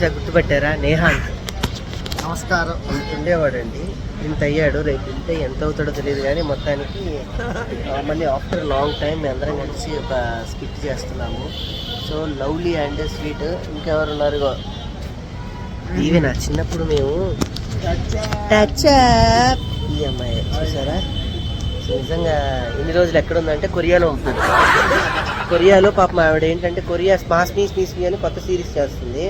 చూసా, గుర్తుపట్టారా? నేహాంత్. నమస్కారం. ఉండేవాడండి, ఇంత అయ్యాడు. రేపు ఇంత ఎంత అవుతాడో తెలియదు కానీ మొత్తానికి మళ్ళీ ఆఫ్టర్ లాంగ్ టైం మేము అందరం కలిసి ఒక స్కిట్ చేస్తున్నాము. So lovely and sweet. ఇంకెవరు ఉన్నారు? ఇవే నా చిన్నప్పుడు మేము ఈ అమ్మాయి చూసారా? నిజంగా ఎన్ని రోజులు ఎక్కడుందంటే కొరియాలో ఉంటుంది. కొరియాలో పాపం ఆవిడ ఏంటంటే కొరియా స్మాస్ మీ అని కొత్త సిరీస్ చేస్తుంది.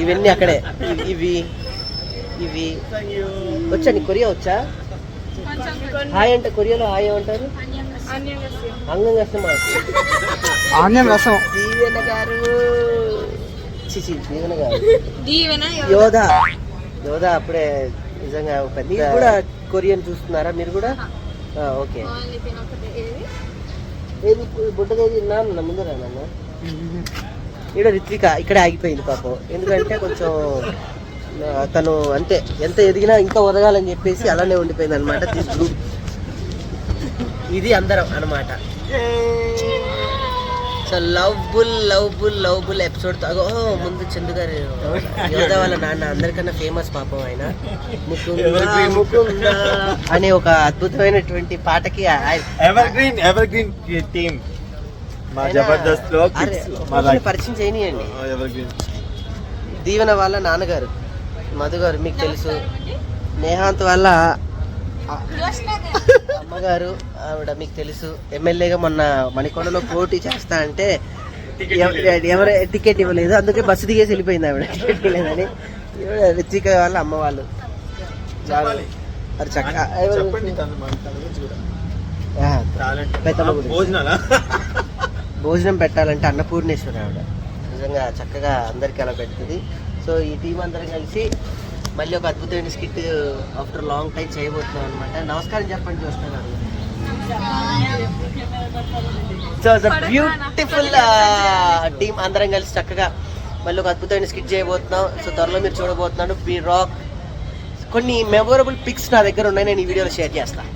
ఇవన్నీ అక్కడే. ఇవి ఇవి వచ్చా? నీకు కొరియా వచ్చా? హాయ్ అంటే కొరియాలో హాయ్ ఏమంటారు? ఆనియం రసం. దీవెన గారు, దీవెన గారు, యోధా అప్పుడే నిజంగా మీరు కూడా కొరియన్ చూస్తున్నారా? మీరు కూడా? ఓకే. ఏది బుడ్డదేది? నాన్న ముందరా? నాన్న ఇక్కడ రిత్విక ఇక్కడే ఆగిపోయింది పాపం. ఎందుకంటే కొంచెం తను అంతే, ఎంత ఎదిగినా ఇంకా ఒదగాలని చెప్పేసి అలానే ఉండిపోయింది అనమాట. ఇది అందరం అనమాట. So lovable episode. ముందు చందు గారు యోధా వాళ్ళ నాన్న అందరికన్నా ఫేమస్ పాపం ఆయన. ముకుంద అనే ఒక అద్భుతమైనటువంటి పాటకి ఎవర్గ్రీన్ టీమ్ మా జబర్దస్త్ లో పరిచయం చేయనియండి. దీవెన వాళ్ళ నాన్నగారు మధు గారు మీకు తెలుసు. నేహాంత్ వాళ్ళ అమ్మగారు ఆవిడ మీకు తెలుసు. ఎమ్మెల్యేగా మొన్న మణికొండలో పోటీ చేస్తా అంటే ఎవరు టికెట్ ఇవ్వలేదు, అందుకే బస్సు దిగేసి వెళ్ళిపోయింది ఆవిడ, టికెట్ ఇవ్వలేదని. రిత్విక వాళ్ళ అమ్మ వాళ్ళు అది చక్కగా భోజనం పెట్టాలంటే అన్నపూర్ణేశ్వరి ఆవిడ నిజంగా చక్కగా అందరికి అలా పెడుతుంది. సో ఈ టీం అందరం కలిసి మళ్ళీ ఒక అద్భుతమైన స్కిట్ ఆఫ్టర్ లాంగ్ టైం చేయబోతున్నాం అనమాట. నమస్కారం చెప్పండి చూస్తున్నాను. సో బ్యూటిఫుల్ టీం అందరం కలిసి చక్కగా మళ్ళీ ఒక అద్భుతమైన స్కిట్ చేయబోతున్నాం. సో త్వరలో మీరు చూడబోతున్నాను. బీ రాక్. కొన్ని మెమొరబుల్ పిక్స్ నా దగ్గర ఉన్నాయి, నేను ఈ వీడియోలో షేర్ చేస్తాను.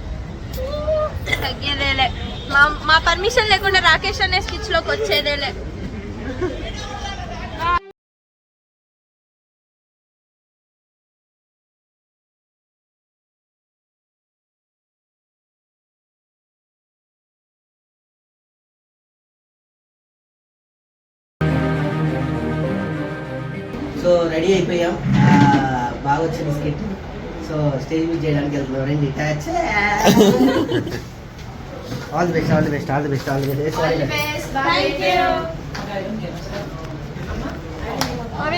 మా పర్మిషన్ లేకుండా రాకేష్ అనే స్కిచ్ లోకి వచ్చేదేలే. సో రెడీ అయిపోయాం, బాగా వచ్చింది స్కిట్. సో స్టేజ్ మీద చేయడానికి వెళ్తున్నాం. రండి. All the best.